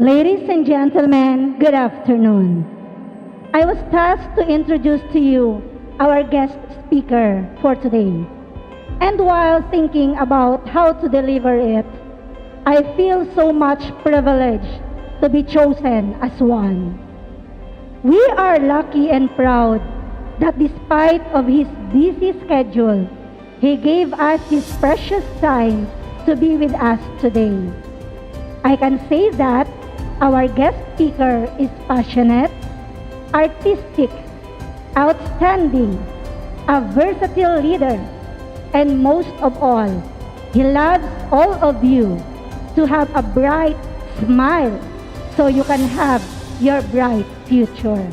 Ladies and gentlemen, good afternoon. I was tasked to introduce to you our guest speaker for today. And while thinking about how to deliver it, I feel so much privileged to be chosen as one. We are lucky and proud that despite of his busy schedule, he gave us his precious time to be with us today. I can say that our guest speaker is passionate, artistic, outstanding, a versatile leader, and most of all, he loves all of you to have a bright smile so you can have your bright future.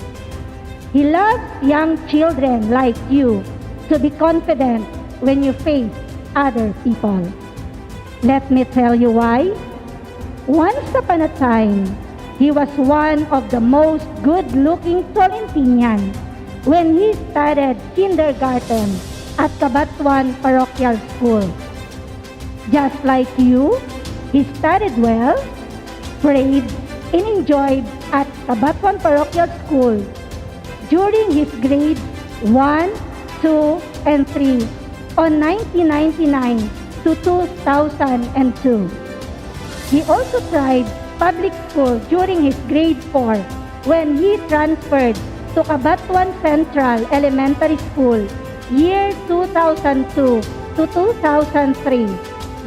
He loves young children like you to be confident when you face other people. Let me tell you why. Once upon a time, he was one of the most good-looking Tolentinians when he started kindergarten at Cabatuan Parochial School. Just like you, he studied well, prayed, and enjoyed at Cabatuan Parochial School during his grades 1, 2, and 3 on 1999 to 2002. He also tried public school during his grade 4 when he transferred to Cabatuan Central Elementary School year 2002 to 2003,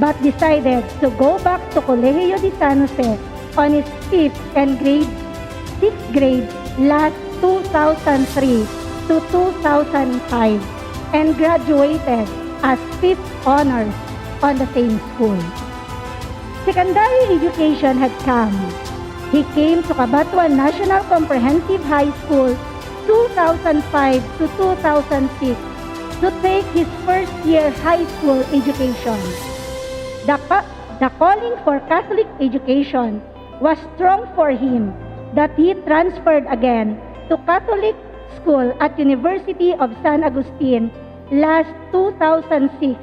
but decided to go back to Colegio de San Jose on his 5th and 6th grade last 2003 to 2005 and graduated as 5th honors on the same school. Secondary education had come. He came to Cabatuan National Comprehensive High School 2005 to 2006 to take his first year high school education. The calling for Catholic education was strong for him that he transferred again to Catholic school at University of San Agustin last 2006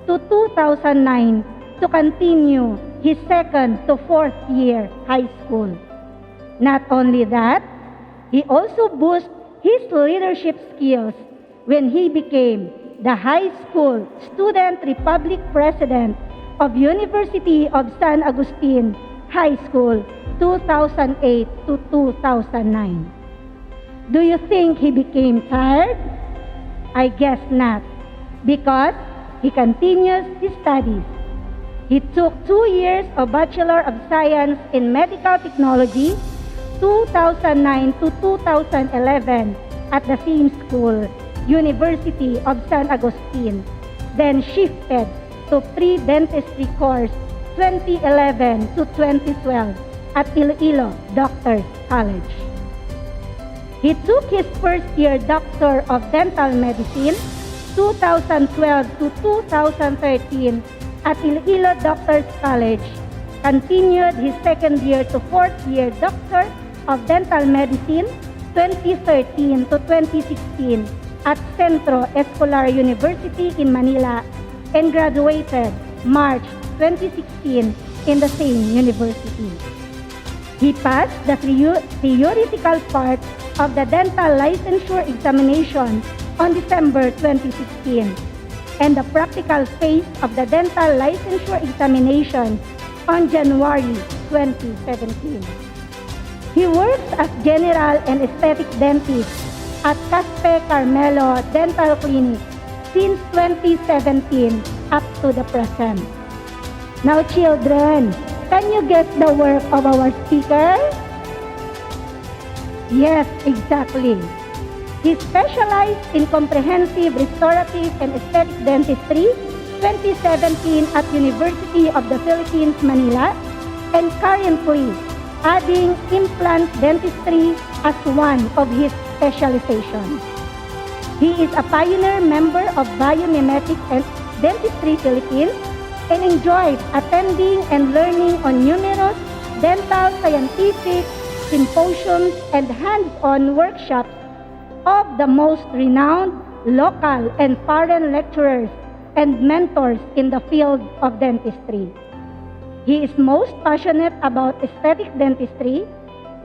to 2009 to continue his 2nd to 4th year high school. Not only that, he also boosted his leadership skills when he became the high school student republic president of University of San Agustin High School 2008 to 2009. Do you think he became tired? I guess not, because he continues his studies. He took 2 years of Bachelor of Science in Medical Technology, 2009 to 2011, at the same school, University of San Agustin, then shifted to pre-dentistry course 2011 to 2012 at Iloilo Doctors College. He took his first year Doctor of Dental Medicine, 2012 to 2013, at Iloilo Doctors College, continued his 2nd year to 4th year Doctor of Dental Medicine 2013 to 2016 at Centro Escolar University in Manila and graduated March 2016 in the same university. He passed the theoretical part of the dental licensure examination on December 2016 and the practical phase of the dental licensure examination on January 2017. He works as general and aesthetic dentist at Caspe Carmelo Dental Clinic since 2017 up to the present. Now children, can you guess the work of our speaker? Yes, exactly. He specialized in comprehensive restorative and aesthetic dentistry 2017 at University of the Philippines, Manila, and currently adding implant dentistry as one of his specializations. He is a pioneer member of Biomimetic Dentistry Philippines and enjoyed attending and learning on numerous dental scientific symposiums and hands-on workshops of the most renowned local and foreign lecturers and mentors in the field of dentistry. He is most passionate about aesthetic dentistry,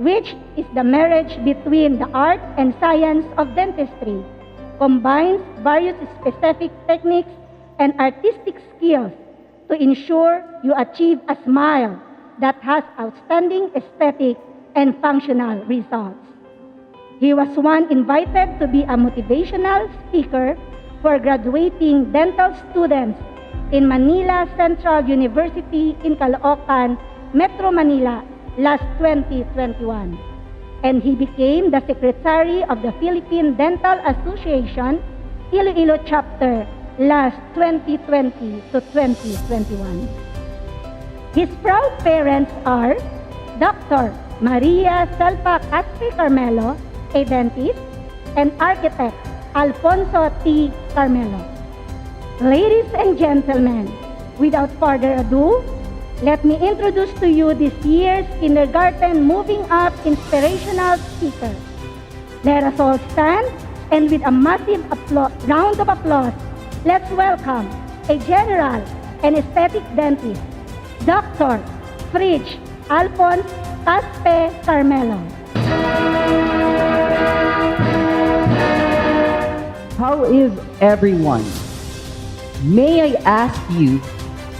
which is the marriage between the art and science of dentistry, combines various specific techniques and artistic skills to ensure you achieve a smile that has outstanding aesthetic and functional results. He was once invited to be a motivational speaker for graduating dental students in Manila Central University in Caloocan, Metro Manila, last 2021. And he became the secretary of the Philippine Dental Association, Iloilo chapter, last 2020 to 2021. His proud parents are Dr. Maria Selpa Caspe Carmelo, a dentist, and architect Alfonso T. Carmelo. Ladies and gentlemen, without further ado, let me introduce to you this year's kindergarten moving up inspirational speaker. Let us all stand and with a massive round of applause, let's welcome a general and aesthetic dentist, Dr. Prij Alphonse Caspe Carmelo. How is everyone? May I ask you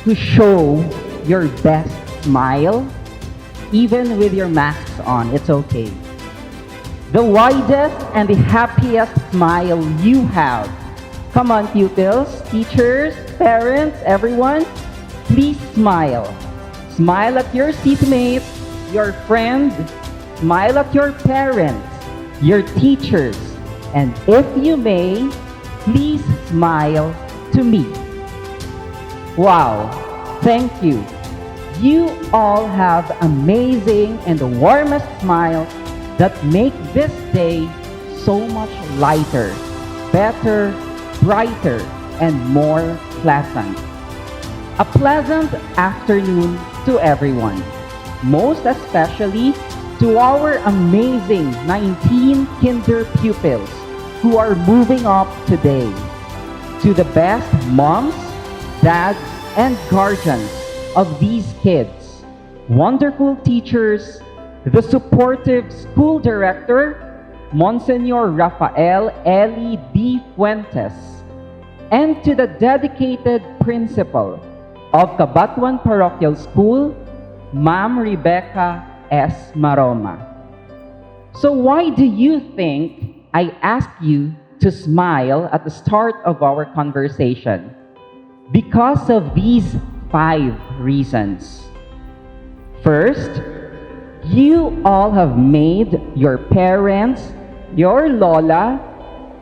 to show your best smile? Even with your masks on, it's okay. The widest and the happiest smile you have. Come on, pupils, teachers, parents, everyone, please smile. Smile at your seatmates, your friends, smile at your parents, your teachers, and if you may, please smile to me. Wow, thank you. You all have amazing and the warmest smiles that make this day so much lighter, better, brighter, and more pleasant. A pleasant afternoon to everyone, most especially to our amazing 19 kinder pupils who are moving up today. To the best moms, dads, and guardians of these kids, wonderful teachers, the supportive school director, Msgr Rafael Ely D. Fuentes, and to the dedicated principal of Cabatuan Parochial School, Ma'am Rebecca S. Maroma. So why do you think I asked you to smile at the start of our conversation? Because of these 5 reasons. First, you all have made your parents, your lola,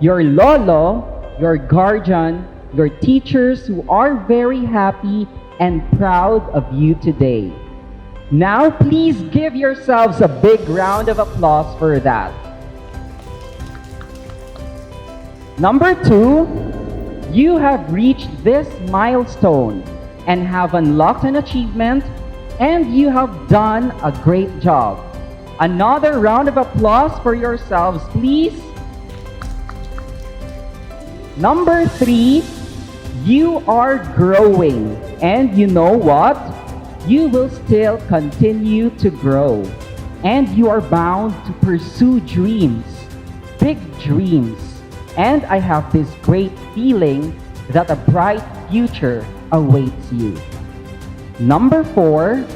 your lolo, your guardian, your teachers who are very happy and proud of you today. Now, please give yourselves a big round of applause for that. Number 2, you have reached this milestone and have unlocked an achievement, and you have done a great job. Another round of applause for yourselves, please. Number 3, you are growing, and you know what? You will still continue to grow, and you are bound to pursue dreams, big dreams. And I have this great feeling that a bright future awaits you. Number 4,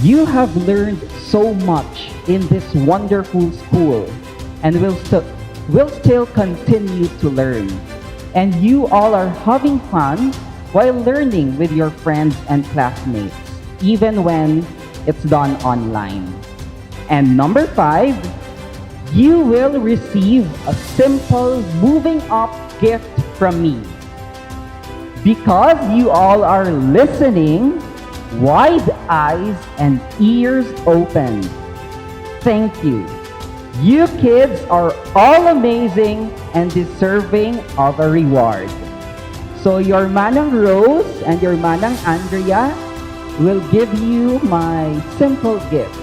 you have learned so much in this wonderful school and will still continue to learn. And you all are having fun while learning with your friends and classmates, even when it's done online. And number 5, you will receive a simple moving up gift from me. Because you all are listening, wide eyes and ears open. Thank you. You kids are all amazing and deserving of a reward. So your Manang Rose and your Manang Andrea will give you my simple gift.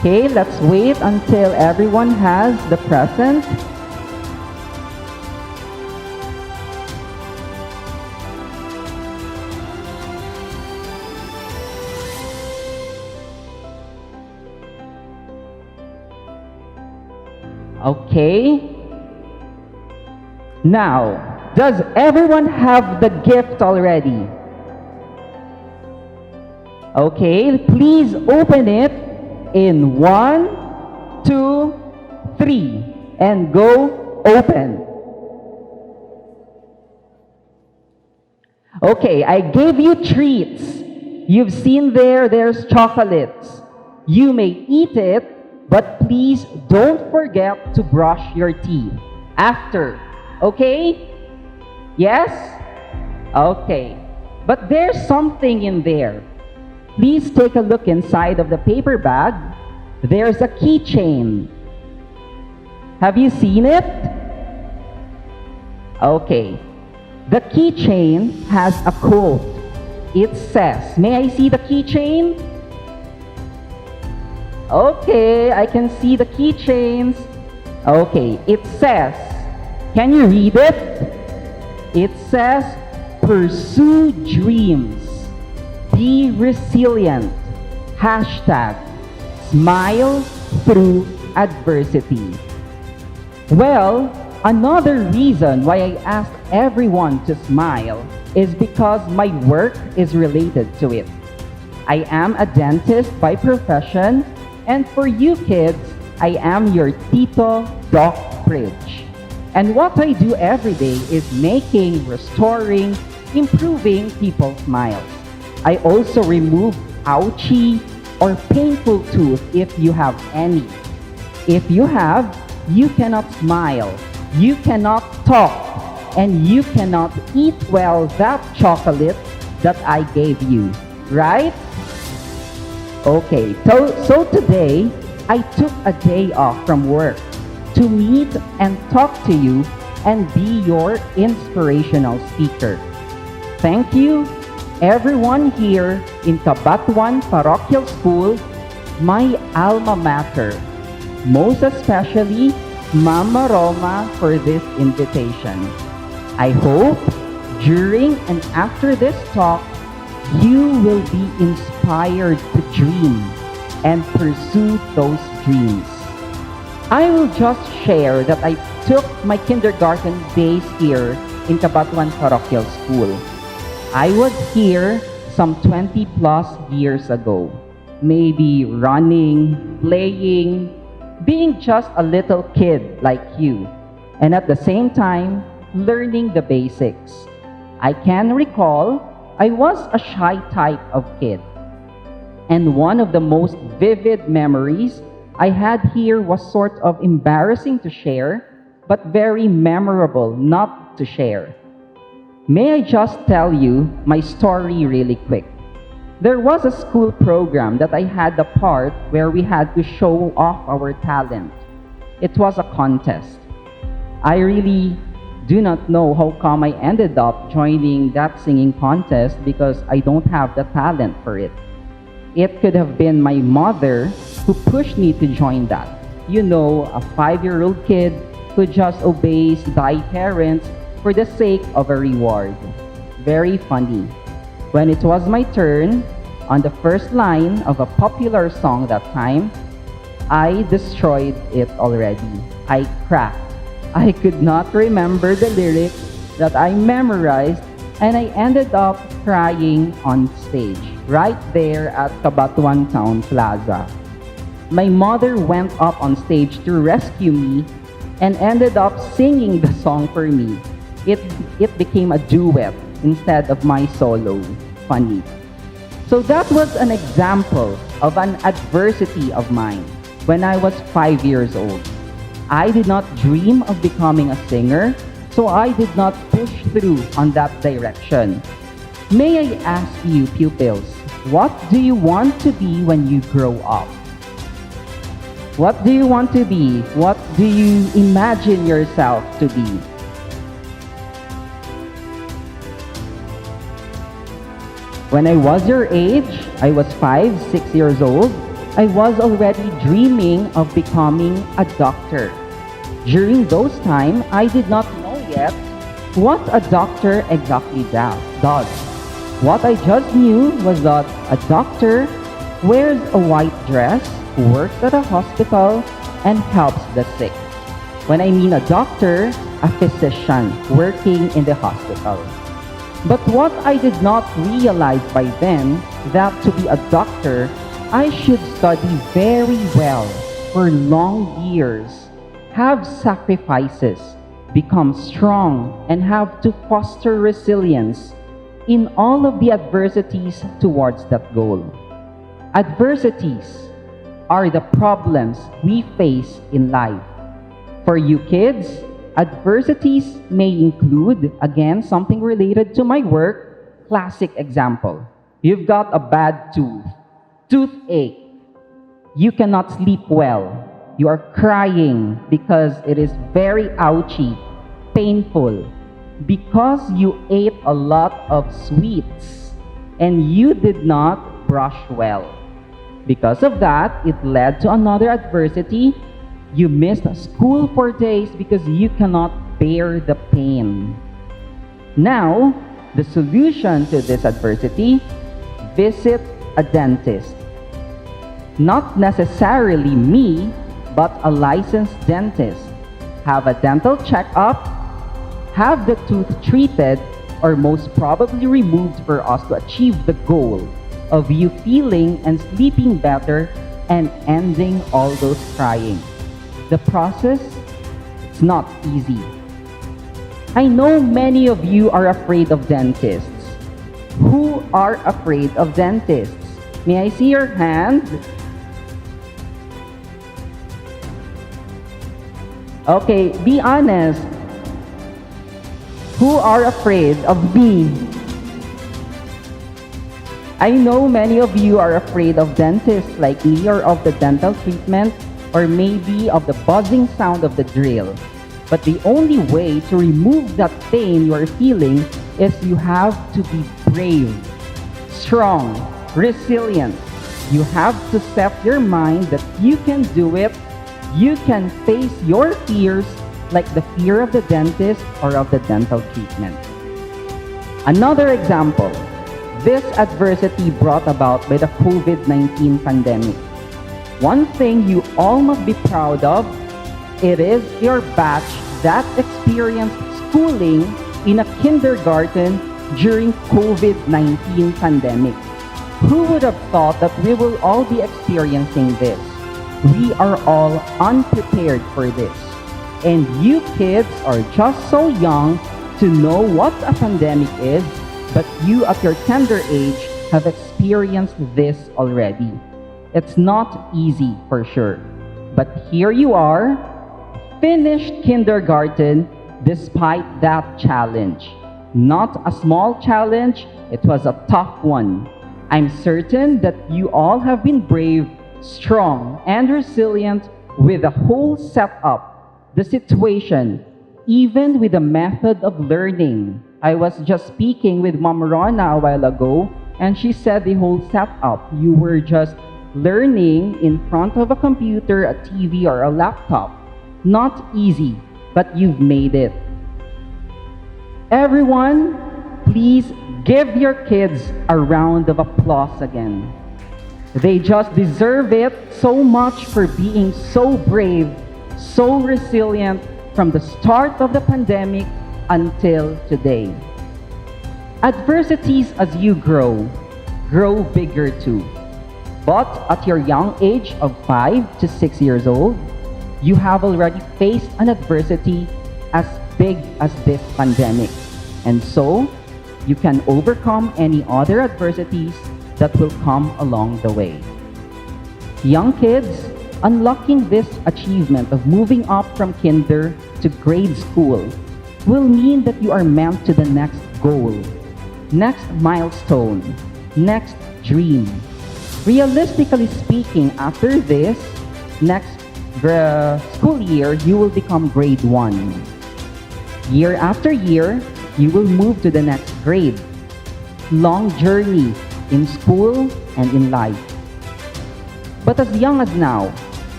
Okay, let's wait until everyone has the present. Okay. Now, does everyone have the gift already? Okay, please open it in 1, 2, 3, and go open. Okay, I gave you treats. You've seen there's chocolates. You may eat it, but please don't forget to brush your teeth after. Okay? Yes? Okay. But there's something in there. Please take a look inside of the paper bag. There's a keychain. Have you seen it? Okay. The keychain has a quote. It says, may I see the keychain? Okay, I can see the keychains. Okay, it says, can you read it? It says, pursue dreams, be resilient, hashtag, smile through adversity. Well, another reason why I asked everyone to smile is because my work is related to it. I am a dentist by profession, and for you kids, I am your Tito Doc Prij. And what I do every day is making, restoring, improving people's smiles. I also remove ouchy or painful tooth if you have any. If you have, you cannot smile, you cannot talk, and you cannot eat well that chocolate that I gave you, right? Okay, so today, I took a day off from work to meet and talk to you and be your inspirational speaker. Thank you, everyone here in Cabatuan Parochial School, my alma mater. Most especially, Mama Maroma for this invitation. I hope during and after this talk, you will be inspired to dream and pursue those dreams. I will just share that I took my kindergarten days here in Cabatuan Parochial School. I was here some 20 plus years ago, maybe running, playing, being just a little kid like you, and at the same time, learning the basics. I can recall I was a shy type of kid. And one of the most vivid memories I had here was sort of embarrassing to share, but very memorable not to share. May I just tell you my story really quick? There was a school program that I had a part where we had to show off our talent. It was a contest. I really do not know how come I ended up joining that singing contest because I don't have the talent for it. It could have been my mother who pushed me to join that. You know, a 5-year-old kid who just obeys thy parents for the sake of a reward. Very funny. When it was my turn, on the first line of a popular song that time, I destroyed it already. I cracked. I could not remember the lyrics that I memorized, and I ended up crying on stage, right there at Cabatuan Town Plaza. My mother went up on stage to rescue me and ended up singing the song for me. It became a duet instead of my solo. Funny. So that was an example of an adversity of mine when I was 5 years old. I did not dream of becoming a singer, so I did not push through on that direction. May I ask you, pupils, what do you want to be when you grow up? What do you want to be? What do you imagine yourself to be? When I was your age, I was 5, 6 years old, I was already dreaming of becoming a doctor. During those times, I did not know yet what a doctor exactly does. What I just knew was that a doctor wears a white dress, works at a hospital, and helps the sick. When I mean a doctor, a physician working in the hospital. But what I did not realize by then, that to be a doctor, I should study very well for long years, have sacrifices, become strong, and have to foster resilience in all of the adversities towards that goal. Adversities are the problems we face in life. For you kids, adversities may include, again, something related to my work. Classic example. You've got a bad tooth, toothache. You cannot sleep well. You are crying because it is very ouchy, painful, because you ate a lot of sweets and you did not brush well. Because of that, it led to another adversity. You missed school for days because you cannot bear the pain. Now, the solution to this adversity: visit a dentist. Not necessarily me, but a licensed dentist. Have a dental checkup, have the tooth treated, or most probably removed for us to achieve the goal of you feeling and sleeping better and ending all those crying. The process, it's not easy. I know many of you are afraid of dentists. Who are afraid of dentists? May I see your hand? Okay, be honest. Who are afraid of me? I know many of you are afraid of dentists like me, or of the dental treatment, or maybe of the buzzing sound of the drill. But the only way to remove that pain you are feeling is you have to be brave, strong, resilient. You have to set your mind that you can do it. You can face your fears, like the fear of the dentist or of the dental treatment. Another example, this adversity brought about by the COVID-19 pandemic. One thing you all must be proud of, it is your batch that experienced schooling in a kindergarten during COVID-19 pandemic. Who would have thought that we will all be experiencing this? We are all unprepared for this. And you kids are just so young to know what a pandemic is, but you at your tender age have experienced this already. It's not easy for sure. But here you are, finished kindergarten despite that challenge. Not a small challenge, it was a tough one. I'm certain that you all have been brave, strong, and resilient with the whole setup, the situation, even with the method of learning. I was just speaking with Mom Rona a while ago, and she said the whole setup, you were just learning in front of a computer, a TV, or a laptop. Not easy, but you've made it. Everyone, please give your kids a round of applause again. They just deserve it so much for being so brave, so resilient from the start of the pandemic until today. Adversities as you grow bigger too. But at your young age of 5 to 6 years old, you have already faced an adversity as big as this pandemic. And so, you can overcome any other adversities that will come along the way. Young kids, unlocking this achievement of moving up from kinder to grade school will mean that you are meant to the next goal, next milestone, next dream. Realistically speaking, after this next school year, you will become grade 1. Year after year, you will move to the next grade. Long journey in school and in life. But as young as now,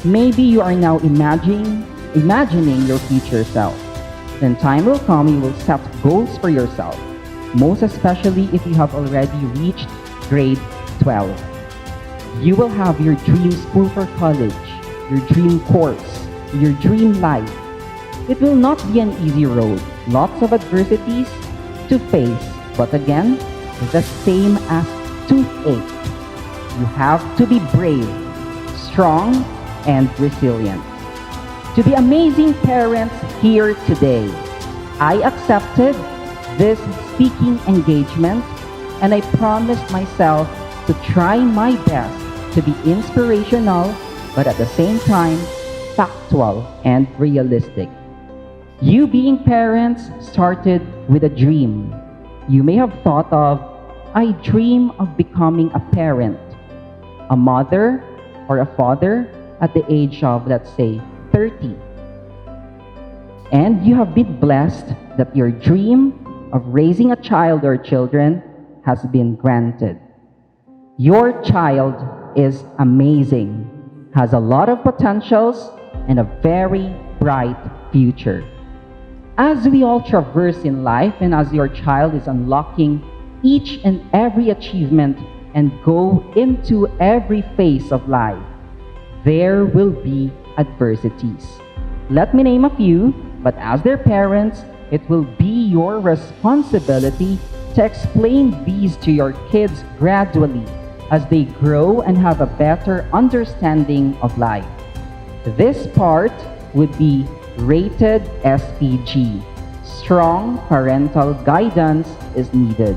maybe you are now imagining your future self. Then time will come, you will set goals for yourself, most especially if you have already reached grade 12. You will have your dream school for college, your dream course, your dream life. It will not be an easy road. Lots of adversities to face. But again, the same as toothache. You have to be brave, strong, and resilient. To the amazing parents here today, I accepted this speaking engagement and I promised myself to try my best to be inspirational, but at the same time, factual and realistic. You being parents started with a dream. You may have thought of, I dream of becoming a parent, a mother or a father at the age of, let's say, 30. And you have been blessed that your dream of raising a child or children has been granted. Your child is amazing, has a lot of potentials, and a very bright future. As we all traverse in life and as your child is unlocking each and every achievement and go into every phase of life, there will be adversities. Let me name a few, but as their parents, it will be your responsibility to explain these to your kids gradually as they grow and have a better understanding of life. This part would be rated SPG. Strong parental guidance is needed.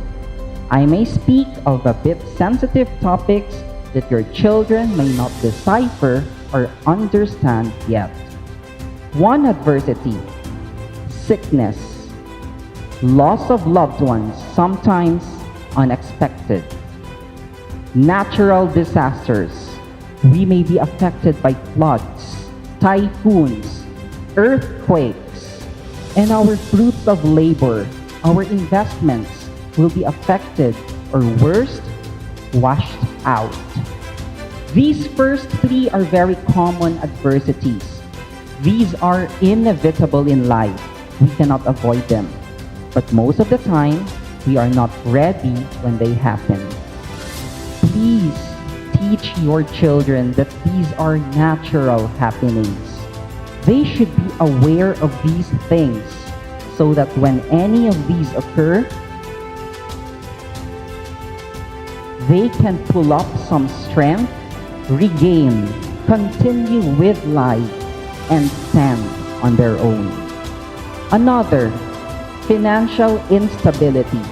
I may speak of a bit sensitive topics that your children may not decipher or understand yet. One adversity, sickness, loss of loved ones, sometimes unexpected. Natural disasters. We may be affected by floods, typhoons, earthquakes, and our fruits of labor, our investments will be affected or worst, washed out. These first three are very common adversities. These are inevitable in life. We cannot avoid them. But most of the time, we are not ready when they happen. Please teach your children that these are natural happenings. They should be aware of these things so that when any of these occur, they can pull up some strength, regain, continue with life, and stand on their own. Another, financial instability.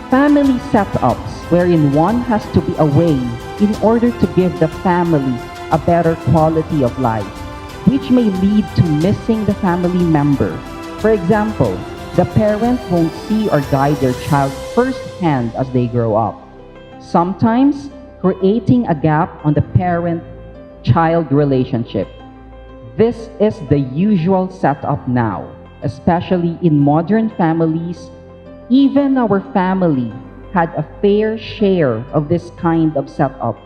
Family setups wherein one has to be away in order to give the family a better quality of life, which may lead to missing the family member. For example, the parent won't see or guide their child firsthand as they grow up, sometimes creating a gap on the parent-child relationship. This is the usual setup now, especially in modern families. Even our family had a fair share of this kind of setup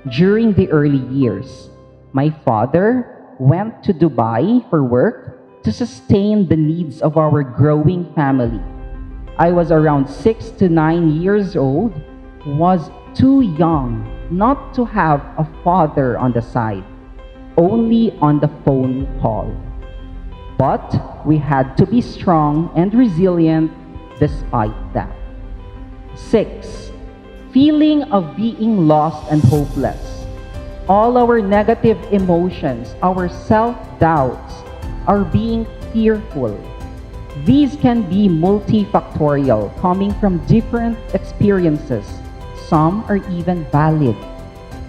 during the early years. My father went to Dubai for work to sustain the needs of our growing family. I was around 6 to 9 years old, was too young not to have a father on the side, only on the phone call. But we had to be strong and resilient despite that. 6. Feeling of being lost and hopeless. All our negative emotions, our self-doubts, are being fearful. These can be multifactorial, coming from different experiences. Some are even valid.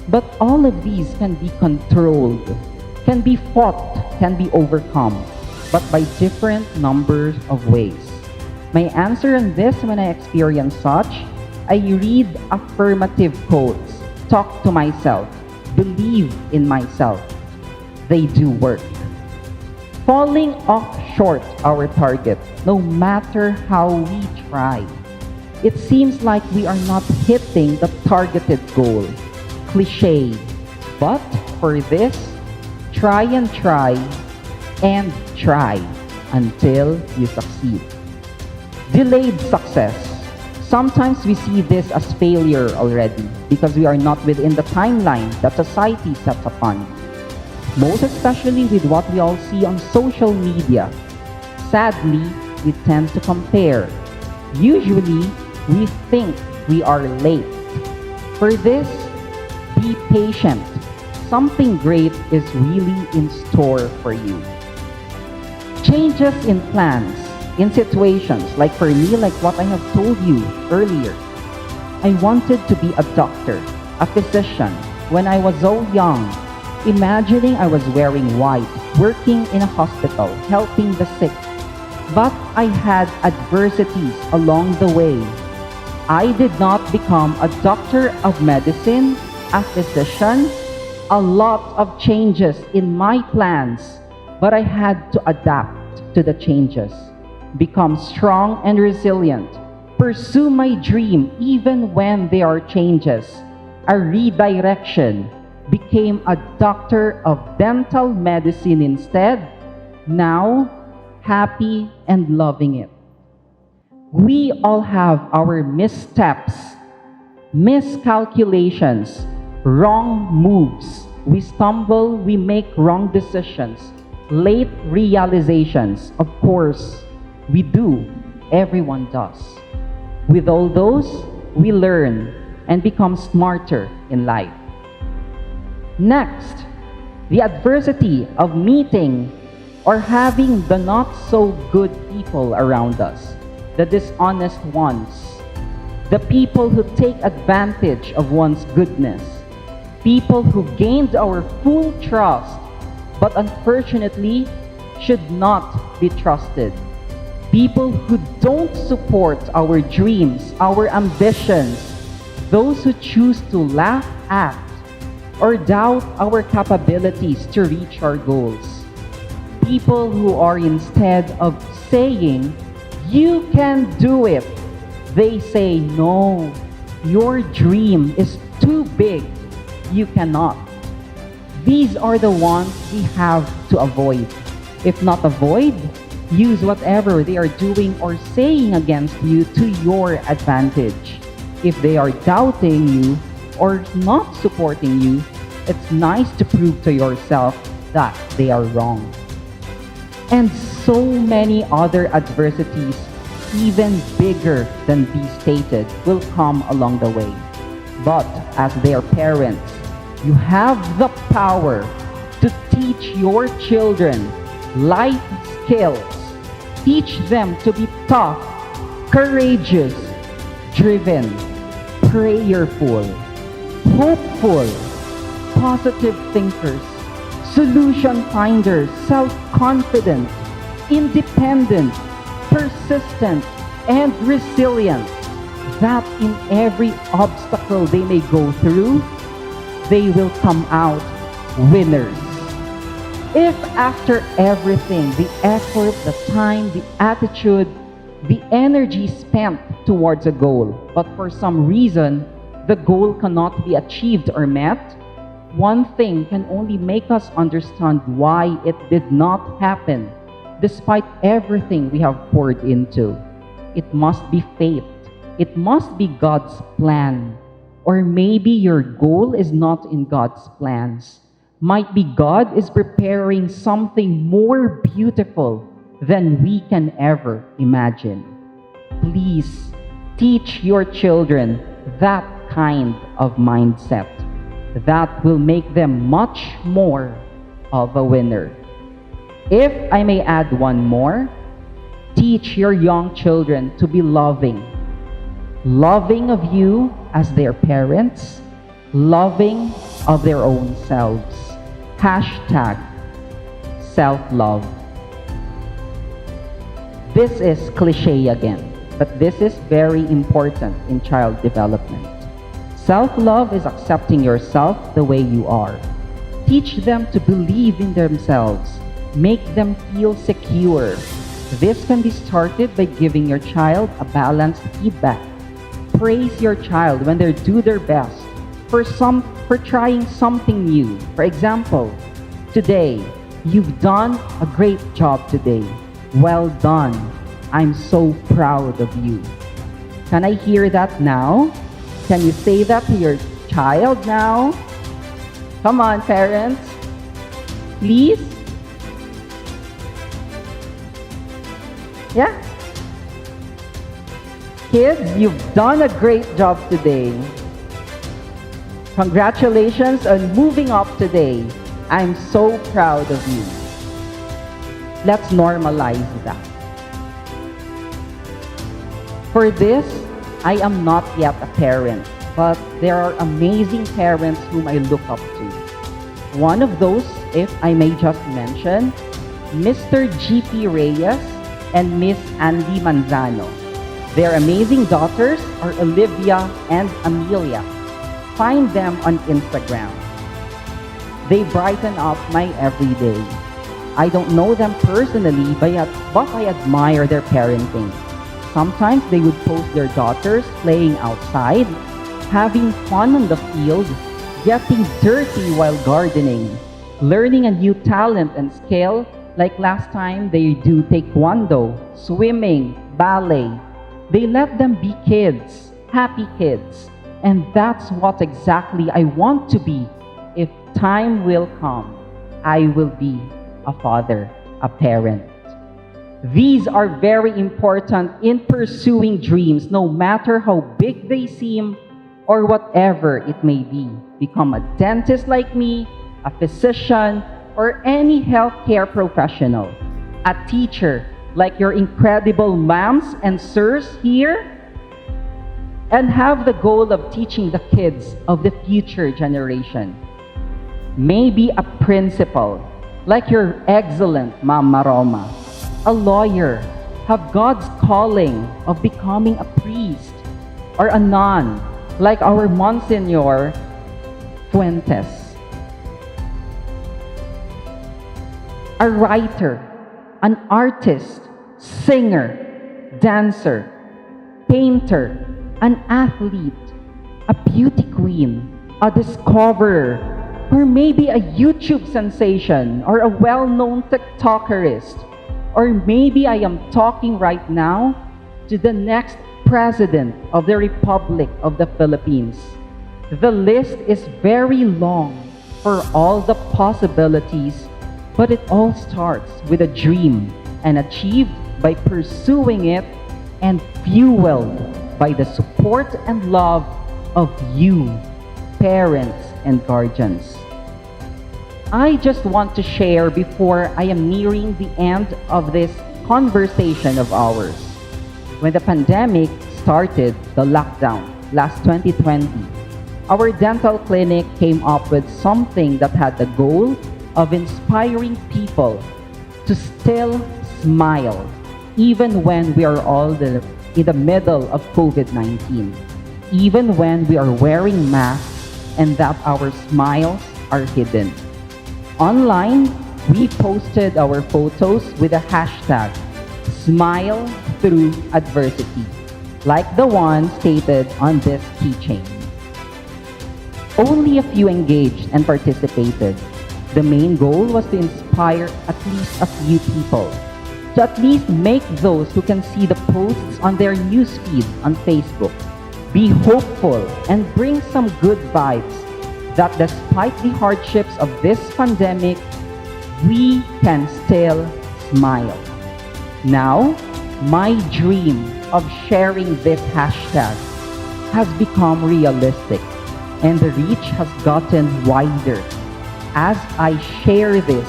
But all of these can be controlled, can be fought, can be overcome, but by different numbers of ways. My answer on this when I experience such, I read affirmative quotes, talk to myself, believe in myself. They do work. Falling off short our target, no matter how we try. It seems like we are not hitting the targeted goal. Cliche. But for this, try and try until you succeed. Delayed success. Sometimes we see this as failure already because we are not within the timeline that society sets upon. most especially with what we all see on social media. Sadly, we tend to compare. Usually, we think we are late. For this, be patient. Something great is really in store for you. Changes in plans, in situations, like for me, like what I have told you earlier. I wanted to be a doctor, a physician, when I was so young, imagining I was wearing white, working in a hospital, helping the sick. But I had adversities along the way. I did not become a doctor of medicine, a physician, a lot of changes in my plans, but I had to adapt to the changes, become strong and resilient, pursue my dream even when there are changes, a redirection, became a doctor of dental medicine instead, now happy and loving it. We all have our missteps, miscalculations, wrong moves. We stumble, we make wrong decisions, late realizations. Of course, we do. Everyone does. With all those, we learn and become smarter in life. Next, the adversity of meeting or having the not so good people around us, the dishonest ones, the people who take advantage of one's goodness, people who gained our full trust but unfortunately should not be trusted, people who don't support our dreams, our ambitions, those who choose to laugh at or doubt our capabilities to reach our goals, people who are, instead of saying, "You can do it," they say, "No, your dream is too big. You cannot." These are the ones we have to avoid. If not avoid, use whatever they are doing or saying against you to your advantage. If they are doubting you or not supporting you, it's nice to prove to yourself that they are wrong. And so many other adversities, even bigger than these stated, will come along the way. But as their parents, you have the power to teach your children life skills. Teach them to be tough, courageous, driven, prayerful, hopeful, positive thinkers, solution finders, self-confident, independent, persistent, and resilient, that in every obstacle they may go through, they will come out winners. If after everything, the effort, the time, the attitude, the energy spent towards a goal, but for some reason, the goal cannot be achieved or met, one thing can only make us understand why it did not happen, despite everything we have poured into. It must be fate. It must be God's plan. Or maybe your goal is not in God's plans. Might be God is preparing something more beautiful than we can ever imagine. Please teach your children that kind of mindset. That will make them much more of a winner. If I may add one more, teach your young children to be loving. Loving of you as their parents, loving of their own selves. Hashtag self-love. This is cliche again, but this is very important in child development. Self-love is accepting yourself the way you are. Teach them to believe in themselves. Make them feel secure. This can be started by giving your child a balanced feedback. Praise your child when they do their best for trying something new. For example, today, you've done a great job today. Well done. I'm so proud of you. Can I hear that now? Can you say that to your child now? Come on, parents. please? Yeah? Kids, you've done a great job today. Congratulations on moving up today. I'm so proud of you. Let's normalize that. For this, I am not yet a parent, but there are amazing parents whom I look up to. One of those, if I may just mention, Mr. G.P. Reyes and Miss Andy Manzano. Their amazing daughters are Olivia and Amelia. Find them on Instagram. They brighten up my everyday. I don't know them personally, but I admire their parenting. Sometimes they would post their daughters playing outside, having fun on the field, getting dirty while gardening, learning a new talent and skill, like last time they do taekwondo, swimming, ballet. They let them be kids, happy kids. And that's what exactly I want to be. If time will come, I will be a father, a parent. These are very important in pursuing dreams, no matter how big they seem or whatever it may be. Become a dentist like me, a physician, or any healthcare professional. A teacher like your incredible ma'ams and sirs here, and have the goal of teaching the kids of the future generation. Maybe a principal, like your excellent Ma'am Maroma. A lawyer, have God's calling of becoming a priest. Or a nun, like our Msgr Fuentes. A writer, an artist, singer, dancer, painter, an athlete, a beauty queen, a discoverer, or maybe a YouTube sensation or a well-known TikTokerist. Or maybe I am talking right now to the next President of the Republic of the Philippines. The list is very long for all the possibilities, but it all starts with a dream and achieved by pursuing it and fueled by the support and love of you, parents and guardians. I just want to share before I am nearing the end of this conversation of ours. When the pandemic started, the lockdown, last 2020, our dental clinic came up with something that had the goal of inspiring people to still smile, even when we are all in the middle of COVID-19, even when we are wearing masks and that our smiles are hidden. Online, we posted our photos with a hashtag, Smile Through Adversity, like the one stated on this keychain. Only a few engaged and participated. The main goal was to inspire at least a few people, to at least make those who can see the posts on their newsfeed on Facebook be hopeful and bring some good vibes that despite the hardships of this pandemic, we can still smile. Now, my dream of sharing this hashtag has become realistic, and the reach has gotten wider as I share this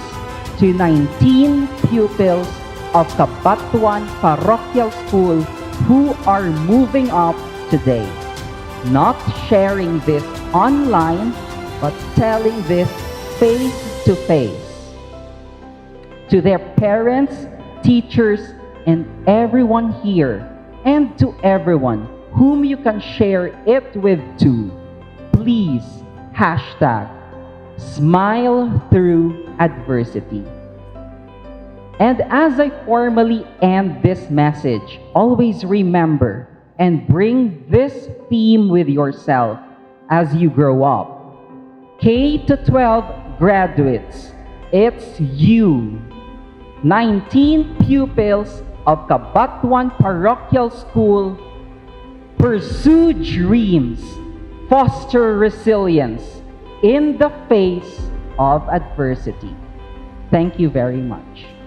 to 19 pupils of Cabatuan Parochial School who are moving up today. Not sharing this online, but telling this face to face. To their parents, teachers, and everyone here, and to everyone whom you can share it with too, please hashtag Smile Through Adversity. And as I formally end this message, always remember and bring this theme with yourself as you grow up. K-12 graduates, it's you. 19 pupils of Cabatuan Parochial School, pursue dreams, foster resilience in the face of adversity. Thank you very much.